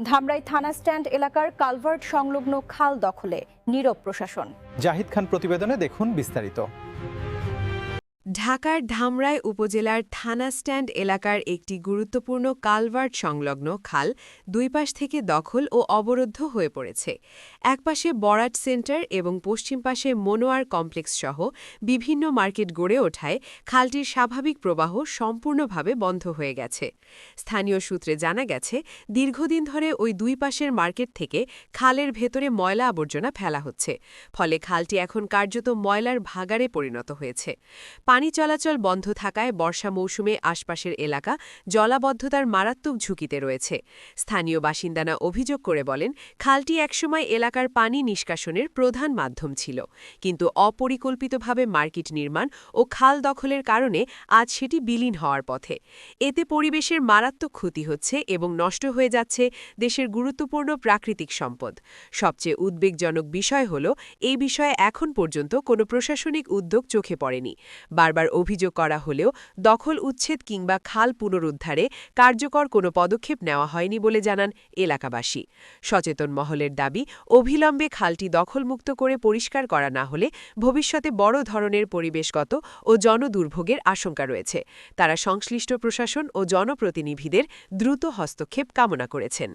ধামরাই থানা স্ট্যান্ড এলাকার কালভার্ট সংলগ্ন খাল দখলে নীরব প্রশাসন। জাহিদ খান প্রতিবেদনে দেখুন বিস্তারিত। ঢাকার ধামরাই উপজেলার থানা স্ট্যান্ড এলাকার একটি গুরুত্বপূর্ণ কালভার্ট সংলগ্ন খাল দুই পাশ থেকে দখল ও অবরুদ্ধ হয়ে পড়েছে। একপাশে বরাট সেন্টার এবং পশ্চিম পাশে মনোয়ার কমপ্লেক্স সহ বিভিন্ন মার্কেট গড়ে ওঠায় খালটির স্বাভাবিক প্রবাহ সম্পূর্ণভাবে বন্ধ হয়ে গেছে। স্থানীয় সূত্রে জানা গেছে, দীর্ঘদিন ধরে ওই দুই পাশের মার্কেট থেকে খালের ভেতরে ময়লা আবর্জনা ফেলা হচ্ছে, ফলে খালটি এখন কার্যত ময়লার ভাগাড়ে পরিণত হয়েছে। পানি চলাচল বন্ধ থাকায় বর্ষা মৌসুমে আশপাশের এলাকা জলাবদ্ধতার মারাত্মক ঝুঁকিতে রয়েছে। স্থানীয় বাসিন্দারা অভিযোগ করে বলেন, খালটি একসময় এলাকার পানি নিষ্কাশনের প্রধান মাধ্যম ছিল, কিন্তু অপরিকল্পিতভাবে মার্কেট নির্মাণ ও খাল দখলের কারণে আজ সেটি বিলীন হওয়ার পথে। এতে পরিবেশের মারাত্মক ক্ষতি হচ্ছে এবং নষ্ট হয়ে যাচ্ছে দেশের গুরুত্বপূর্ণ প্রাকৃতিক সম্পদ। সবচেয়ে উদ্বেগজনক বিষয় হল, এই বিষয়ে এখন পর্যন্ত কোনো প্রশাসনিক উদ্যোগ চোখে পড়েনি। বারবার অভিযোগ করা হলেও দখল উচ্ছেদ কিংবা খাল পুনরুদ্ধারে কার্যকর কোনো পদক্ষেপ নেওয়া হয়নি বলে জানান এলাকাবাসী। সচেতন মহলের দাবি, অবিলম্বে খালটি দখলমুক্ত করে পরিষ্কার করা না হলে ভবিষ্যতে বড় ধরনের পরিবেশগত ও জনদুর্ভোগের আশঙ্কা রয়েছে। তারা সংশ্লিষ্ট প্রশাসন ও জনপ্রতিনিধিদের দ্রুত হস্তক্ষেপ কামনা করেছেন।